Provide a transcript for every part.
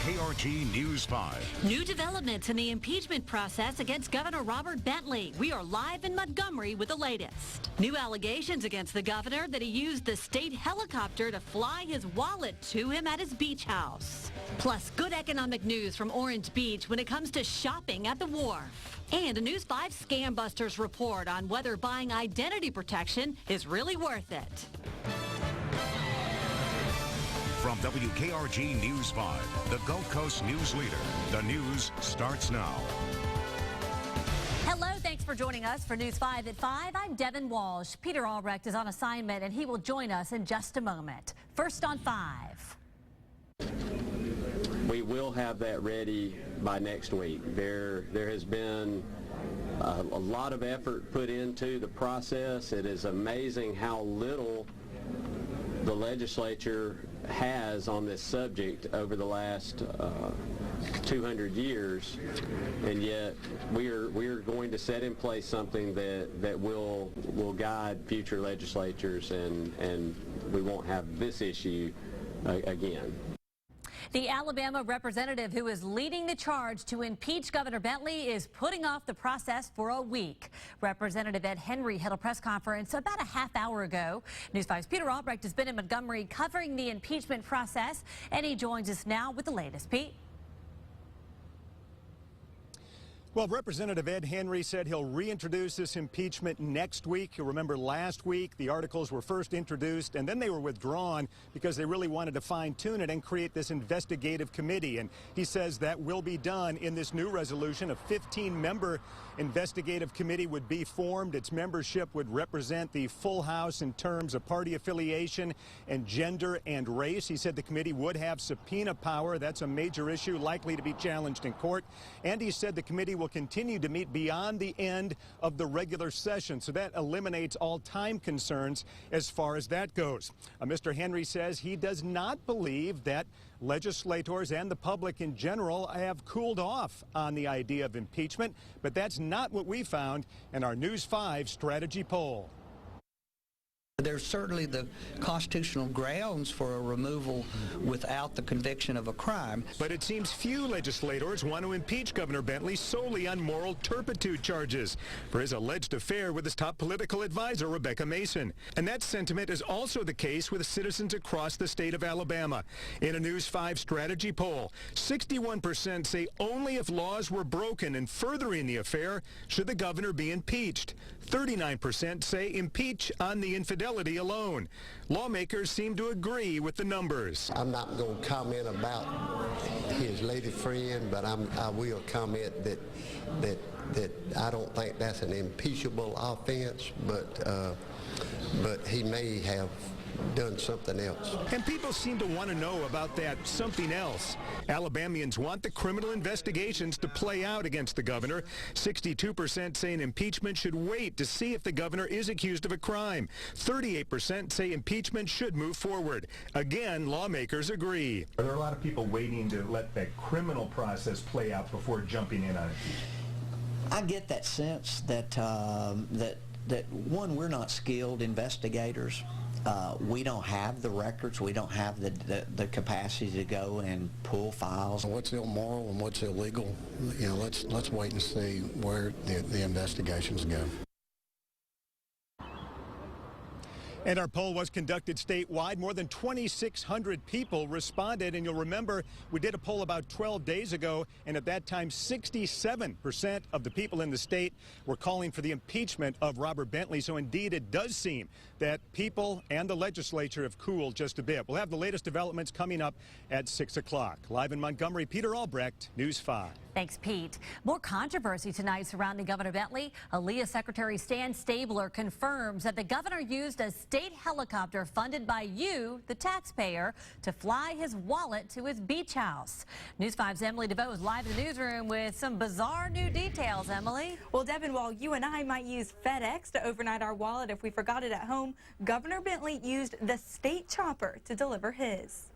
WKRG News 5. New developments in the impeachment process against Governor Robert Bentley. We are live in Montgomery with the latest. New allegations against the governor that he used the state helicopter to fly his wallet to him at his beach house. Plus, good economic news from Orange Beach when it comes to shopping at the wharf. And a News 5 Scam Busters report on whether buying identity protection is really worth it. From WKRG News 5, the Gulf Coast news leader, the news starts now. Hello, thanks for joining us for News 5 at 5. I'm Devin Walsh. Peter Albrecht is on assignment, and he will join us in just a moment. First on 5. We will have that ready by next week. There has been a lot of effort put into the process. It is amazing how little the legislature has on this subject over the last 200 years, and yet we are going to set in place something that will guide future legislatures, and we won't have this issue again. The Alabama representative who is leading the charge to impeach Governor Bentley is putting off the process for a week. Representative Ed Henry held a press conference about a half hour ago. News 5's Peter Albrecht has been in Montgomery covering the impeachment process, and he joins us now with the latest. Pete? Well, Representative Ed Henry said he'll reintroduce this impeachment next week. You'll remember last week the articles were first introduced and then they were withdrawn because they really wanted to fine-tune it and create this investigative committee. And he says that will be done in this new resolution. A 15-member investigative committee would be formed. Its membership would represent the full House in terms of party affiliation and gender and race. He said the committee would have subpoena power. That's a major issue likely to be challenged in court. And he said the committee will continue to meet beyond the end of the regular session. So that eliminates all time concerns as far as that goes. Mr. Henry says he does not believe that legislators and the public in general have cooled off on the idea of impeachment, but that's not what we found in our News 5 strategy poll. There's certainly the constitutional grounds for a removal without the conviction of a crime. But it seems few legislators want to impeach Governor Bentley solely on moral turpitude charges for his alleged affair with his top political advisor, Rebecca Mason. And that sentiment is also the case with citizens across the state of Alabama. In a News 5 strategy poll, 61% say only if laws were broken in furthering the affair should the governor be impeached. 39% say impeach on the infidelity alone. Lawmakers seem to agree with the numbers. I'm not going to comment about his lady friend, but I will comment that I don't think that's an impeachable offense, but he may have done something else. And people seem to want to know about that something else. Alabamians want the criminal investigations to play out against the governor. 62% say an impeachment should wait to see if the governor is accused of a crime. 38% say impeachment should move forward. Again, lawmakers agree. Are there a lot of people waiting to let that criminal process play out before jumping in on it? I get that sense that one, we're not skilled investigators. We don't have the records. We don't have the capacity to go and pull files. What's immoral and what's illegal? You know, let's wait and see where the investigations go. And our poll was conducted statewide. More than 2,600 people responded. And you'll remember we did a poll about 12 days ago, and at that time 67% of the people in the state were calling for the impeachment of Robert Bentley. So indeed it does seem that people and the legislature have cooled just a bit. We'll have the latest developments coming up at 6 o'clock. Live in Montgomery, Peter Albrecht, News 5. Thanks, Pete. More controversy tonight surrounding Governor Bentley. ALEA Secretary Stan Stabler confirms that the governor used a state helicopter funded by you, the taxpayer, to fly his wallet to his beach house. News 5's Emily DeVoe is live in the newsroom with some bizarre new details. Emily? Well, Devin, while you and I might use FedEx to overnight our wallet if we forgot it at home, Governor Bentley used the state chopper to deliver his.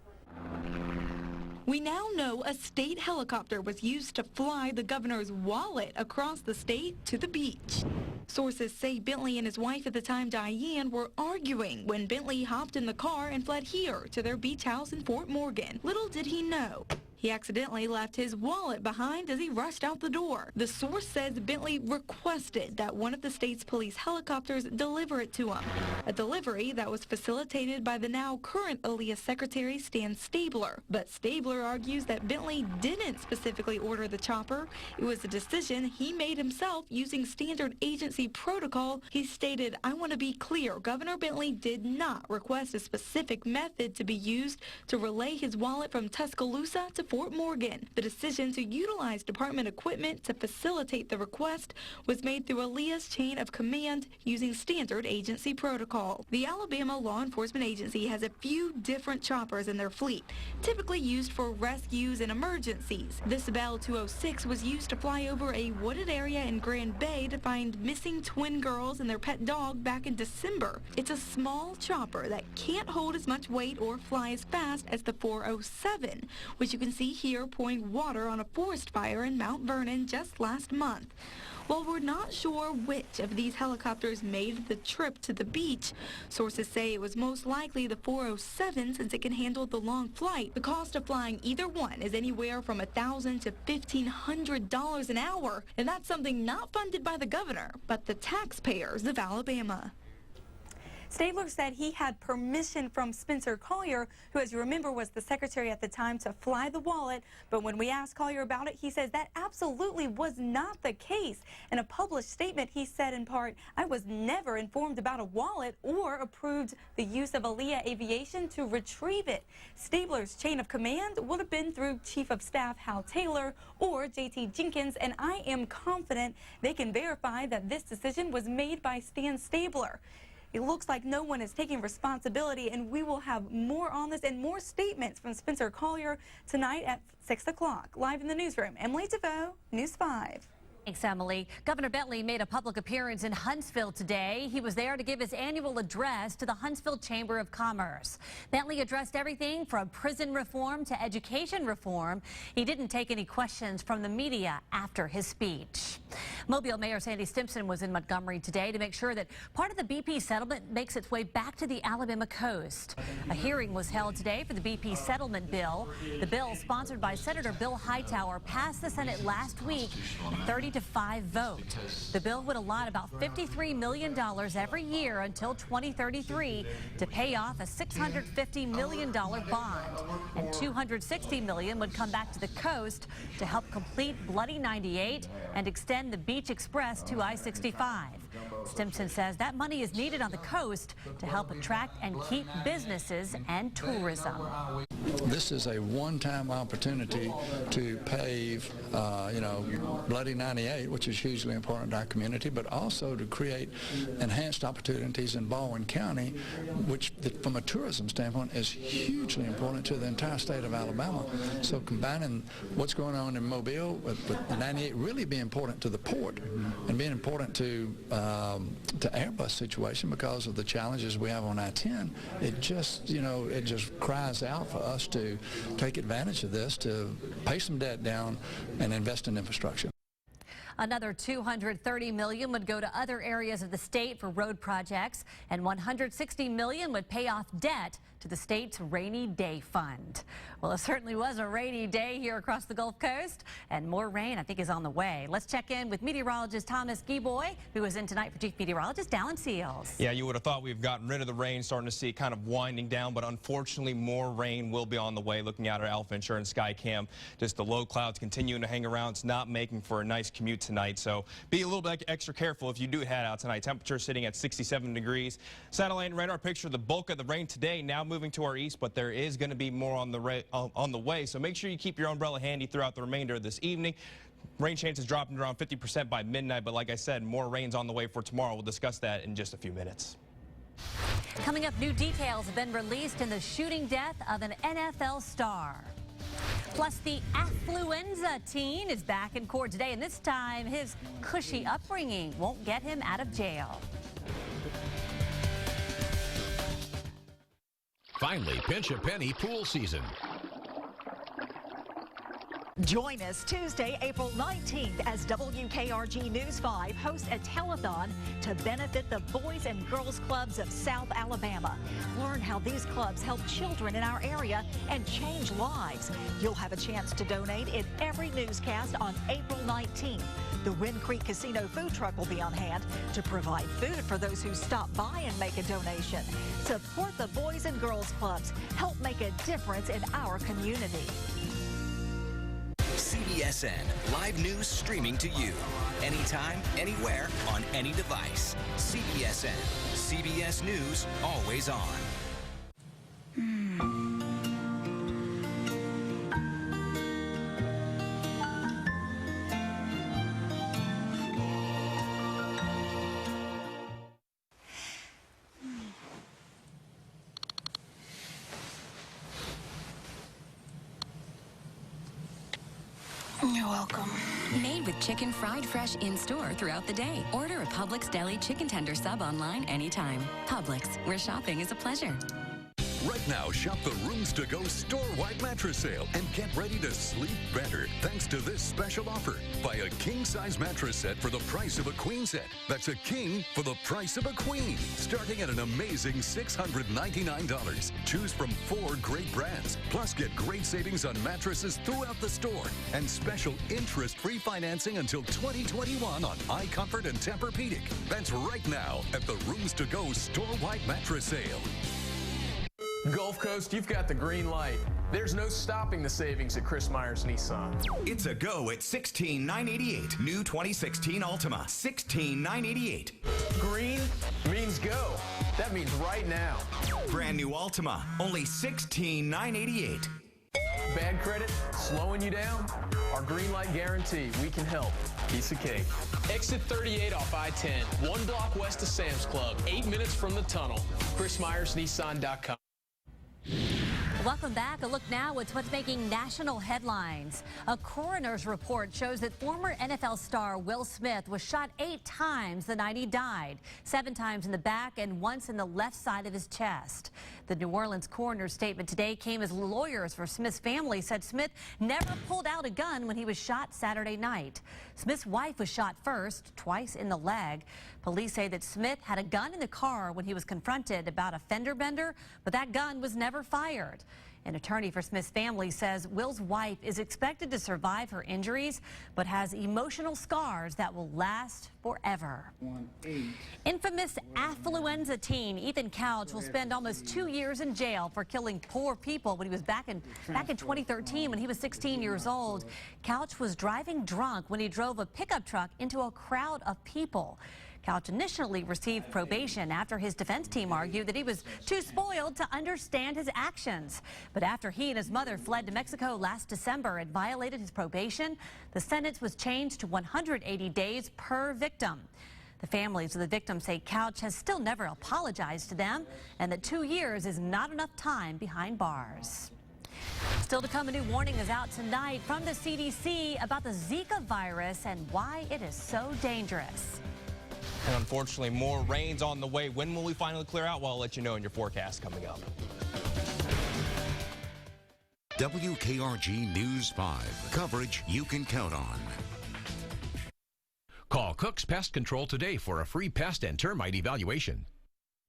We now know a state helicopter was used to fly the governor's wallet across the state to the beach. Sources say Bentley and his wife at the time, Diane, were arguing when Bentley hopped in the car and fled here to their beach house in Fort Morgan. Little did he know, He accidentally left his wallet behind as he rushed out the door. The source says Bentley requested that one of the state's police helicopters deliver it to him, a delivery that was facilitated by the now current Aaliyah Secretary Stan Stabler. But Stabler argues that Bentley didn't specifically order the chopper. It was a decision he made himself using standard agency protocol. He stated, "I want to be clear, Governor Bentley did not request a specific method to be used to relay his wallet from Tuscaloosa to Fort Morgan. The decision to utilize department equipment to facilitate the request was made through Aaliyah's chain of command using standard agency protocol." The Alabama Law Enforcement Agency has a few different choppers in their fleet, typically used for rescues and emergencies. This Bell 206 was used to fly over a wooded area in Grand Bay to find missing twin girls and their pet dog back in December. It's a small chopper that can't hold as much weight or fly as fast as the 407, which you can see here pouring water on a forest fire in Mount Vernon just last month. While we're not sure which of these helicopters made the trip to the beach, sources say it was most likely the 407 since it can handle the long flight. The cost of flying either one is anywhere from $1,000 to $1,500 an hour, and that's something not funded by the governor, but the taxpayers of Alabama. Stabler said he had permission from Spencer Collier, who, as you remember, was the secretary at the time, to fly the wallet. But when we asked Collier about it, he says that absolutely was not the case. In a published statement, he said in part, "I was never informed about a wallet or approved the use of Aaliyah Aviation to retrieve it." Stabler's chain of command would have been through Chief of Staff Hal Taylor or J.T. Jenkins, and I am confident they can verify that this decision was made by Stan Stabler. It looks like no one is taking responsibility, and we will have more on this and more statements from Spencer Collier tonight at 6 o'clock. Live in the newsroom, Emily DeVoe, News 5. Thanks, Emily. Governor Bentley made a public appearance in Huntsville today. He was there to give his annual address to the Huntsville Chamber of Commerce. Bentley addressed everything from prison reform to education reform. He didn't take any questions from the media after his speech. Mobile Mayor Sandy Stimpson was in Montgomery today to make sure that part of the BP settlement makes its way back to the Alabama coast. A hearing was held today for the BP settlement bill. The bill, sponsored by Senator Bill Hightower, passed the Senate last week in 30-5 vote. The bill would allot about $53 million every year until 2033 to pay off a $650 million bond, and $260 million would come back to the coast to help complete Bloody 98 and extend the Beach Express to I-65. Stimpson says that money is needed on the coast to help attract and keep businesses and tourism. This is a one-time opportunity to pave, Bloody 98, which is hugely important to our community, but also to create enhanced opportunities in Baldwin County, which, from a tourism standpoint, is hugely important to the entire state of Alabama. So combining what's going on in Mobile with the 98 really being important to the port and being important to Airbus situation because of the challenges we have on I-10, it just cries out for us to take advantage of this to pay some debt down and invest in infrastructure. Another $230 million would go to other areas of the state for road projects, and $160 million would pay off debt to the state's rainy day fund. Well, it certainly was a rainy day here across the Gulf Coast, and more rain, I think, is on the way. Let's check in with meteorologist Thomas Gieboy, who is in tonight for Chief Meteorologist Dallin Seals. Yeah, you would have thought we've gotten rid of the rain, starting to see it kind of winding down, but unfortunately more rain will be on the way. Looking at our Alpha Insurance Skycam, just the low clouds continuing to hang around. It's not making for a nice commute tonight, so be a little bit extra careful if you do head out tonight. Temperature sitting at 67 degrees. Satellite and radar picture the bulk of the rain today now moving to our east, but there is going to be more on the way, so make sure you keep your umbrella handy throughout the remainder of this evening. Rain chances dropping around 50% by midnight, but like I said, more rain's on the way for tomorrow. We'll discuss that in just a few minutes. Coming up, new details have been released in the shooting death of an NFL star. Plus, the affluenza teen is back in court today, and this time his cushy upbringing won't get him out of jail. Finally, pinch a penny pool season. Join us Tuesday, April 19th as WKRG News 5 hosts a telethon to benefit the Boys and Girls Clubs of South Alabama. Learn how these clubs help children in our area and change lives. You'll have a chance to donate in every newscast on April 19th. The Wind Creek Casino food truck will be on hand to provide food for those who stop by and make a donation. Support the Boys and Girls Clubs. Help make a difference in our community. CBSN, live news streaming to you. Anytime, anywhere, on any device. CBSN, CBS News, always on. You're welcome. Made with chicken fried fresh in-store throughout the day. Order a Publix Deli chicken tender sub online anytime. Publix, where shopping is a pleasure. Right now, shop the Rooms to Go store-wide mattress sale and get ready to sleep better thanks to this special offer. Buy a king-size mattress set for the price of a queen set. That's a king for the price of a queen, starting at an amazing $699. Choose from 4 great brands, plus get great savings on mattresses throughout the store and special interest-free financing until 2021 on iComfort and Tempur-Pedic. That's right now at the Rooms to Go store-wide mattress sale. Gulf Coast, you've got the green light. There's no stopping the savings at Chris Myers Nissan. It's a go at $16,988. New 2016 Altima. $16,988. Green means go. That means right now. Brand new Altima. Only $16,988. Bad credit? Slowing you down? Our green light guarantee. We can help. Piece of cake. Exit 38 off I-10. 1 block west of Sam's Club. 8 minutes from the tunnel. ChrisMyersNissan.com. Welcome back. A look now at what's making national headlines. A coroner's report shows that former NFL star Will Smith was shot 8 times the night he died, 7 times in the back and once in the left side of his chest. The New Orleans coroner's statement today came as lawyers for Smith's family said Smith never pulled out a gun when he was shot Saturday night. Smith's wife was shot first, twice in the leg. Police say that Smith had a gun in the car when he was confronted about a fender bender, but that gun was never fired. An attorney for Smith's family says Will's wife is expected to survive her injuries, but has emotional scars that will last forever. Infamous affluenza teen Ethan Couch will spend almost 2 years in jail for killing poor people when he was back in 2013 when he was 16 years old. Couch was driving drunk when he drove a pickup truck into a crowd of people. Couch initially received probation after his defense team argued that he was too spoiled to understand his actions. But after he and his mother fled to Mexico last December and violated his probation, the sentence was changed to 180 days per victim. The families of the victims say Couch has still never apologized to them and that 2 years is not enough time behind bars. Still to come, a new warning is out tonight from the CDC about the Zika virus and why it is so dangerous. And unfortunately, more rain's on the way. When will we finally clear out? Well, I'll let you know in your forecast coming up. WKRG News 5. Coverage you can count on. Call Cook's Pest Control today for a free pest and termite evaluation.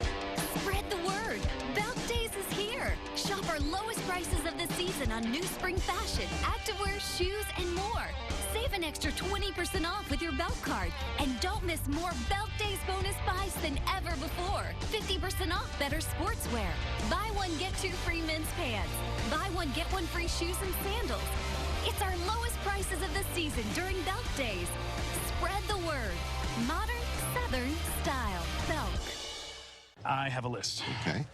Spread the word. Belt Days is here. Shop our lowest prices of the season on new spring fashion, activewear, shoes, and more. Save an extra 20% off with your Belt card. And don't miss more Belt Days bonus buys than ever before. 50% off better sportswear. Buy one, get 2 free men's pants. Buy one, get 1 free shoes and sandals. It's our lowest prices of the season during Belt Days. Spread the word. Modern, Southern style. Belk. I have a list. Okay.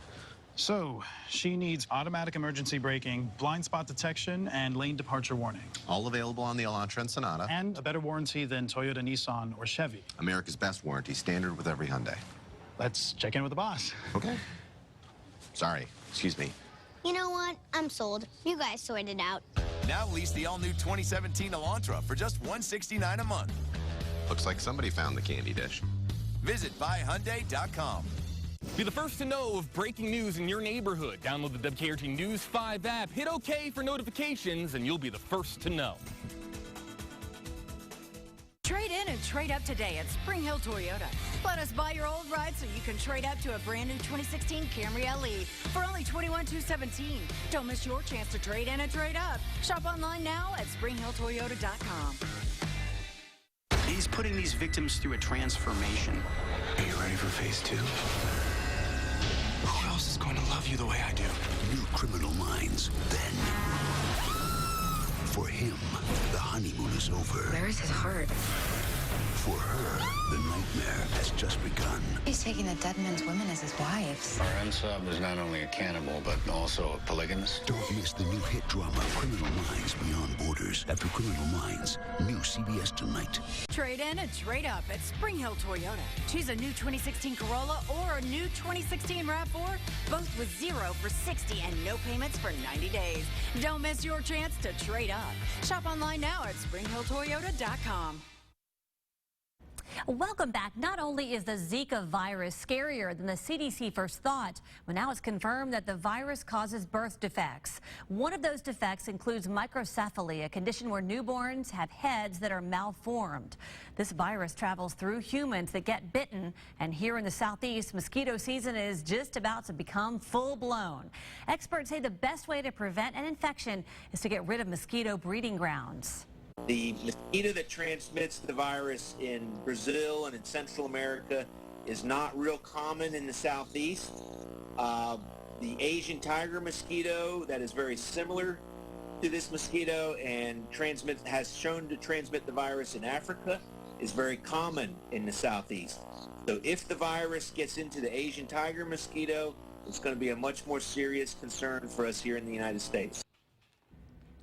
So, she needs automatic emergency braking, blind spot detection, and lane departure warning. All available on the Elantra and Sonata. And a better warranty than Toyota, Nissan, or Chevy. America's best warranty, standard with every Hyundai. Let's check in with the boss. Okay. Sorry, excuse me. You know what? I'm sold. You guys sort it out. Now lease the all-new 2017 Elantra for just $169 a month. Looks like somebody found the candy dish. Visit buyhyundai.com. Be the first to know of breaking news in your neighborhood. Download the WKRG News 5 app, hit OK for notifications, and you'll be the first to know. Trade in and trade up today at Spring Hill Toyota. Let us buy your old ride so you can trade up to a brand new 2016 Camry LE for only $21,217. Don't miss your chance to trade in and trade up. Shop online now at springhilltoyota.com. He's putting these victims through a transformation. Are you ready for phase 2? Who else is going to love you the way I do? New Criminal Minds. Then, for him, the honeymoon is over. Where is his heart? For her, the nightmare has just begun. He's taking the dead men's women as his wives. Our unsub is not only a cannibal, but also a polygamist. Don't miss the new hit drama, Criminal Minds Beyond Borders. After Criminal Minds, new CBS tonight. Trade in and trade up at Spring Hill Toyota. Choose a new 2016 Corolla or a new 2016 RAV4, both with 0 for 60 and no payments for 90 days. Don't miss your chance to trade up. Shop online now at springhilltoyota.com. Welcome back. Not only is the Zika virus scarier than the CDC first thought, but now it's confirmed that the virus causes birth defects. One of those defects includes microcephaly, a condition where newborns have heads that are malformed. This virus travels through humans that get bitten, and here in the southeast, mosquito season is just about to become full-blown. Experts say the best way to prevent an infection is to get rid of mosquito breeding grounds. The mosquito that transmits the virus in Brazil and in Central America is not real common in the southeast. The Asian tiger mosquito that is very similar to this mosquito and has shown to transmit the virus in Africa is very common in the southeast. So if the virus gets into the Asian tiger mosquito, it's going to be a much more serious concern for us here in the United States.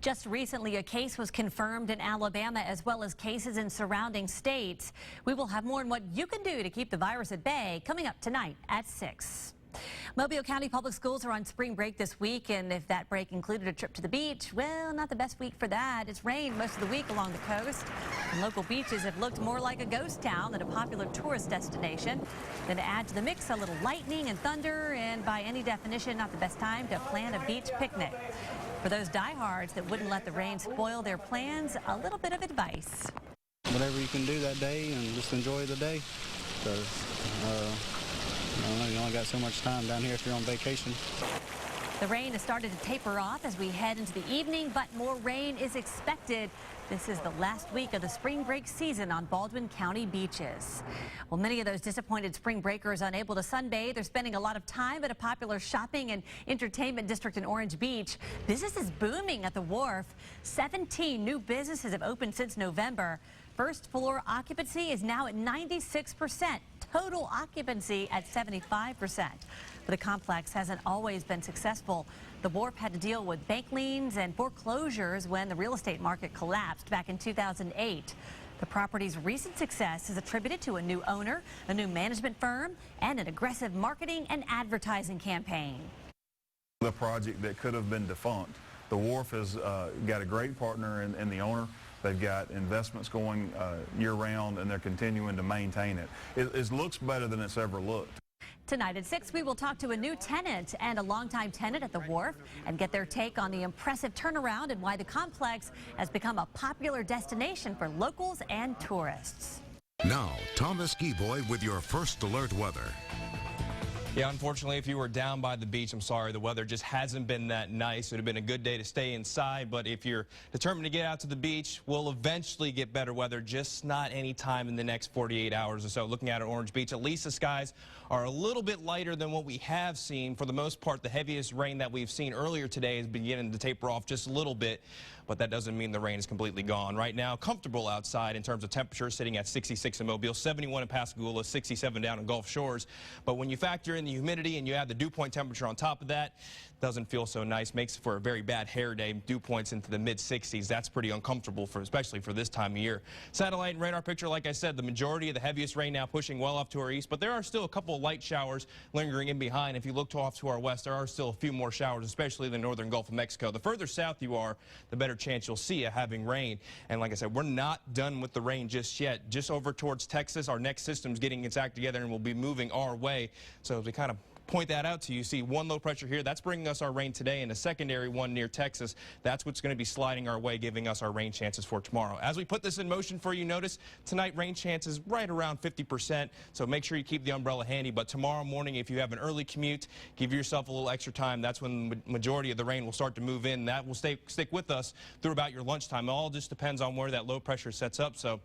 Just recently, a case was confirmed in Alabama as well as cases in surrounding states. We will have more on what you can do to keep the virus at bay coming up tonight at 6. Mobile County Public Schools are on spring break this week, and if that break included a trip to the beach, well, not the best week for that. It's rained most of the week along the coast, and local beaches have looked more like a ghost town than a popular tourist destination. Then to add to the mix, a little lightning and thunder, and by any definition, not the best time to plan a beach picnic. For those diehards that wouldn't let the rain spoil their plans, a little bit of advice. Whatever you can do that day and just enjoy the day. Because, I don't know, you only got so much time down here if you're on vacation. The rain has started to taper off as we head into the evening, but more rain is expected. This is the last week of the spring break season on Baldwin County beaches. Well, many of those disappointed spring breakers unable to sunbathe are spending a lot of time at a popular shopping and entertainment district in Orange Beach. Business is booming at the wharf. 17 new businesses have opened since November. First floor occupancy is now at 96%. Total occupancy at 75%. But the complex hasn't always been successful. The wharf had to deal with bank liens and foreclosures when the real estate market collapsed back in 2008. The property's recent success is attributed to a new owner, a new management firm, and an aggressive marketing and advertising campaign. The project that could have been defunct. The wharf has got a great partner in the owner. They've got investments going year-round, and they're continuing to maintain it. It looks better than it's ever looked. Tonight at 6, we will talk to a new tenant and a longtime tenant at the wharf and get their take on the impressive turnaround and why the complex has become a popular destination for locals and tourists. Now, Thomas Skiboy with your first alert weather. Yeah, unfortunately, if you were down by the beach, I'm sorry, the weather just hasn't been that nice. It would have been a good day to stay inside, but if you're determined to get out to the beach, we'll eventually get better weather, just not any time in the next 48 hours or so. Looking at Orange Beach, at least the skies are a little bit lighter than what we have seen. For the most part, the heaviest rain that we've seen earlier today is beginning to taper off just a little bit, but that doesn't mean the rain is completely gone. Right now, comfortable outside in terms of temperature, sitting at 66 in Mobile, 71 in Pascagoula, 67 down in Gulf Shores. But when you factor in the humidity and you add the dew point temperature on top of that, doesn't feel so nice. Makes for a very bad hair day. Dew points into the mid-60s. That's pretty uncomfortable, especially for this time of year. Satellite and radar picture, like I said, the majority of the heaviest rain now pushing well off to our east, but there are still a couple of light showers lingering in behind. If you look off to our west, there are still a few more showers, especially in the northern Gulf of Mexico. The further south you are, the better chance you'll see of having rain. And like I said, we're not done with the rain just yet. Just over towards Texas, our next system's getting its act together and will be moving our way. So to kind of point that out to you, see one low pressure here, that's bringing us our rain today, and a secondary one near Texas, that's what's going to be sliding our way, giving us our rain chances for tomorrow. As we put this in motion for you, notice tonight rain chances right around 50%, so make sure you keep the umbrella handy. But tomorrow morning, if you have an early commute, give yourself a little extra time. That's when the majority of the rain will start to move in. That will stick with us through about your lunchtime. It all just depends on where that low pressure sets up. So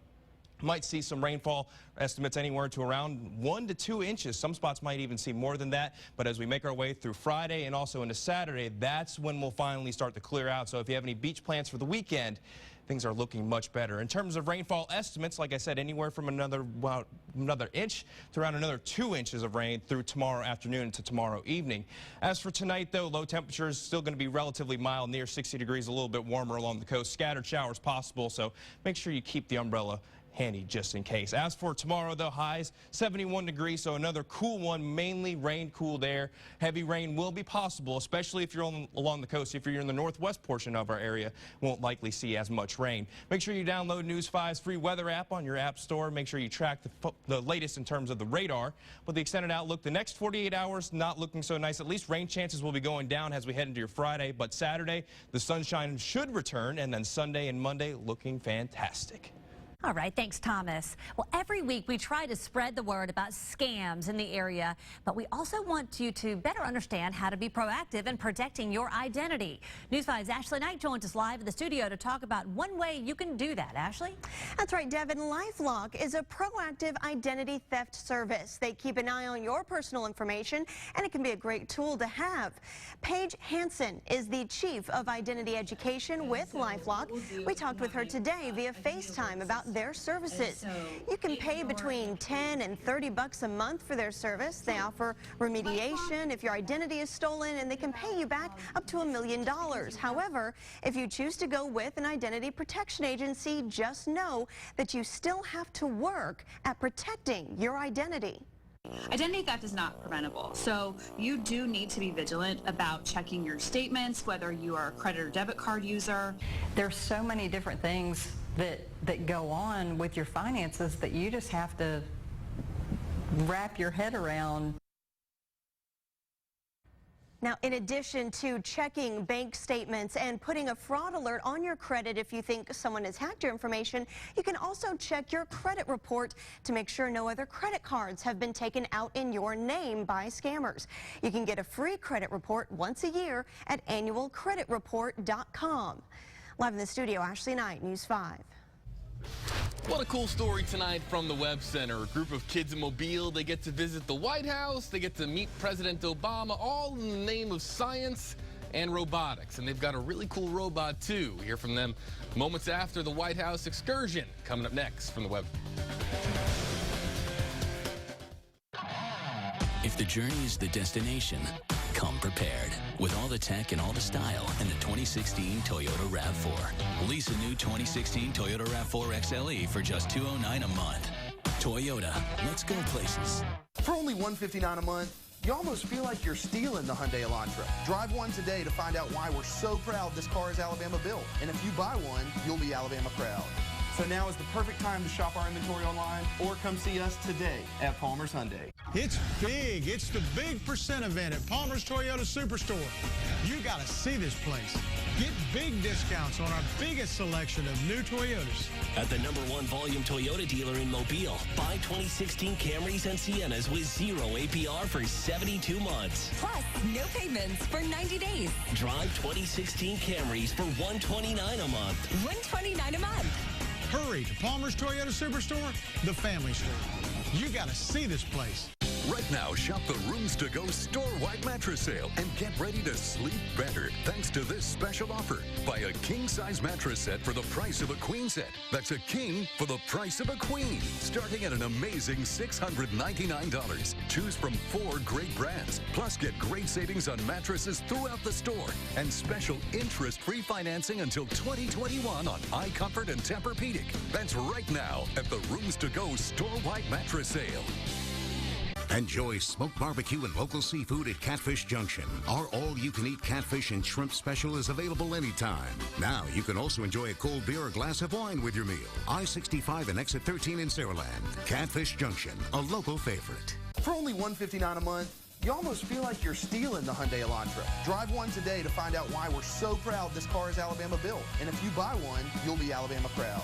might see some rainfall estimates anywhere to around 1 to 2 inches. Some spots might even see more than that. But as we make our way through Friday and also into Saturday, that's when we'll finally start to clear out. So if you have any beach plans for the weekend, things are looking much better. In terms of rainfall estimates, like I said, anywhere from another inch to around another 2 inches of rain through tomorrow afternoon to tomorrow evening. As for tonight, though, low temperatures still going to be relatively mild, near 60 degrees, a little bit warmer along the coast. Scattered showers possible, so make sure you keep the umbrella handy just in case. As for tomorrow, though, highs 71 degrees, so another cool one, mainly rain, cool there. Heavy rain will be possible, especially if you're along the coast. If you're in the northwest portion of our area, won't likely see as much rain. Make sure you download News 5's free weather app on your app store. Make sure you track the latest in terms of the radar. With the extended outlook, the next 48 hours not looking so nice. At least rain chances will be going down as we head into your Friday, but Saturday, the sunshine should return, and then Sunday and Monday looking fantastic. All right, thanks, Thomas. Well, every week we try to spread the word about scams in the area, but we also want you to better understand how to be proactive in protecting your identity. News 5's Ashley Knight joins us live in the studio to talk about one way you can do that. Ashley? That's right, Devin. LifeLock is a proactive identity theft service. They keep an eye on your personal information, and it can be a great tool to have. Paige Hansen is the Chief of Identity Education with LifeLock. We talked with her today via FaceTime about their services. You can pay between $10 and $30 a month for their service. They offer remediation if your identity is stolen, and they can pay you back up to $1 million. However, if you choose to go with an identity protection agency, just know that you still have to work at protecting your identity. Identity theft is not preventable, so you do need to be vigilant about checking your statements, whether you are a credit or debit card user. There's so many different things that go on with your finances that you just have to wrap your head around. Now, in addition to checking bank statements and putting a fraud alert on your credit if you think someone has hacked your information, you can also check your credit report to make sure no other credit cards have been taken out in your name by scammers. You can get a free credit report once a year at annualcreditreport.com. Live in the studio, Ashley Knight, News 5. What a cool story tonight from the Webb Center. A group of kids in Mobile, they get to visit the White House, they get to meet President Obama, all in the name of science and robotics. And they've got a really cool robot, too. We hear from them moments after the White House excursion. Coming up next from the Webb. If the journey is the destination, come prepared with all the tech and all the style in the 2016 Toyota RAV4. Lease a new 2016 Toyota RAV4 XLE for just $209 a month. Toyota, let's go places. For only $159 a month, you almost feel like you're stealing the Hyundai Elantra. Drive one today to find out why we're so proud this car is Alabama built. And if you buy one, you'll be Alabama proud. So now is the perfect time to shop our inventory online or come see us today at Palmer's Hyundai. It's big. It's the big percent event at Palmer's Toyota Superstore. You got to see this place. Get big discounts on our biggest selection of new Toyotas. At the #1 volume Toyota dealer in Mobile, buy 2016 Camrys and Siennas with 0 APR for 72 months. Plus, no payments for 90 days. Drive 2016 Camrys for $129 a month. $129 a month. Hurry to Palmer's Toyota Superstore, the family store. You got to see this place. Right now, shop the Rooms to Go store-wide mattress sale and get ready to sleep better thanks to this special offer. Buy a king-size mattress set for the price of a queen set. That's a king for the price of a queen, starting at an amazing $699. Choose from 4 great brands, plus get great savings on mattresses throughout the store and special interest-free financing until 2021 on iComfort and Tempur-Pedic. That's right now at the Rooms to Go store-wide mattress sale. Enjoy smoked barbecue and local seafood at Catfish Junction. Our all-you-can-eat catfish and shrimp special is available anytime. Now, you can also enjoy a cold beer or glass of wine with your meal. I-65 and Exit 13 in Saraland. Catfish Junction, a local favorite. For only $159 a month, you almost feel like you're stealing the Hyundai Elantra. Drive one today to find out why we're so proud this car is Alabama built. And if you buy one, you'll be Alabama proud.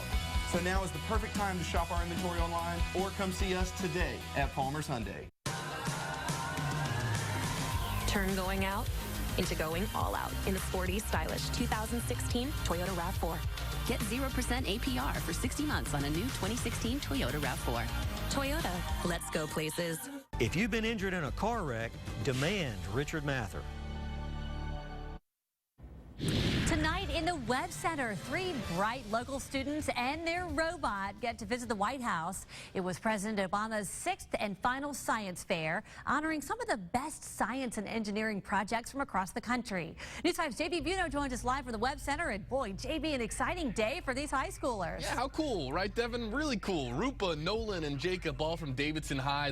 So now is the perfect time to shop our inventory online or come see us today at Palmer's Hyundai. Turn going out into going all out in the sporty, stylish 2016 Toyota RAV4. Get 0% APR for 60 months on a new 2016 Toyota RAV4. Toyota, let's go places. If you've been injured in a car wreck, demand Richard Mather. Tonight in the Webb Center, 3 bright local students and their robot get to visit the White House. It was President Obama's 6th and final science fair, honoring some of the best science and engineering projects from across the country. News 5's JB Buno joins us live from the Webb Center, and boy, JB, an exciting day for these high schoolers. Yeah, how cool, right, Devin? Really cool. Rupa, Nolan, and Jacob, all from Davidson High.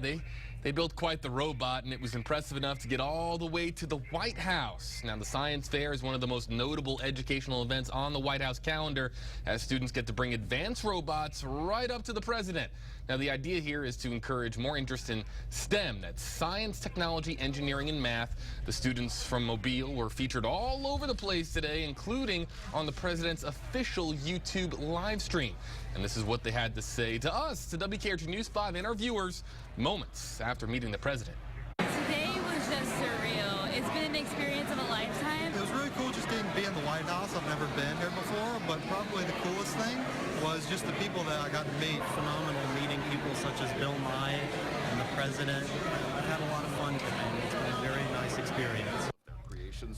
They built quite the robot, and it was impressive enough to get all the way to the White House. Now, the Science Fair is one of the most notable educational events on the White House calendar, as students get to bring advanced robots right up to the president. Now, the idea here is to encourage more interest in STEM. That's science, technology, engineering, and math. The students from Mobile were featured all over the place today, including on the president's official YouTube live stream. And this is what they had to say to us, to WKRG News 5 and our viewers, moments after meeting the president. Today was just surreal. It's been an experience of a lifetime. It was really cool just getting to be in the White House. I've never been here before, but probably the coolest thing was just the people that I got to meet. Phenomenal meeting people such as Bill Nye and the president. I've had a lot of fun today. It's been a very nice experience.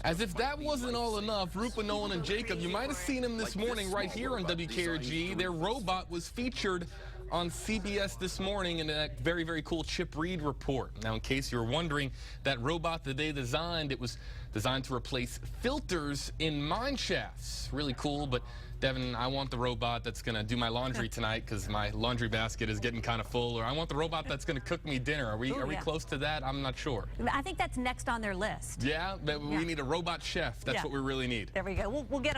As if that wasn't all enough, Rupa, Nolan, and Jacob, you might have seen them this morning right here on WKRG. Their robot was featured on CBS this morning in a very, very cool Chip Reed report. Now, in case you're wondering, that robot that they designed, it was designed to replace filters in mine shafts. Really cool, but Devin, I want the robot that's going to do my laundry tonight because my laundry basket is getting kind of full, or I want the robot that's going to cook me dinner. Are we close to that? I'm not sure. I think that's next on their list. Yeah, we need a robot chef. That's what we really need. There we go. We'll get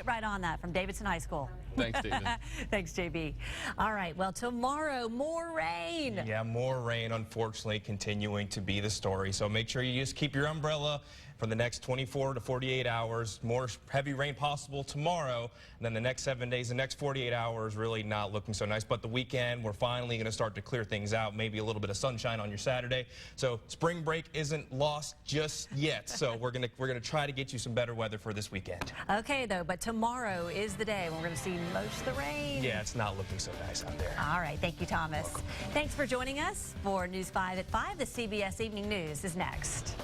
right on that from Davidson High School. Thanks, David. Thanks, JB. All right, well, tomorrow, more rain. Yeah, more rain, unfortunately, continuing to be the story. So make sure you just keep your umbrella for the next 24 to 48 hours. More heavy rain possible tomorrow. And then the next 7 days, the next 48 hours, really not looking so nice. But the weekend, we're finally going to start to clear things out. Maybe a little bit of sunshine on your Saturday. So spring break isn't lost just yet. So we're gonna try to get you some better weather for this weekend. Okay, though, but tomorrow is the day when we're going to see most of the rain. Yeah, it's not looking so nice out there. All right, thank you, Thomas. Thanks for joining us for News 5 at 5. The CBS Evening News is next.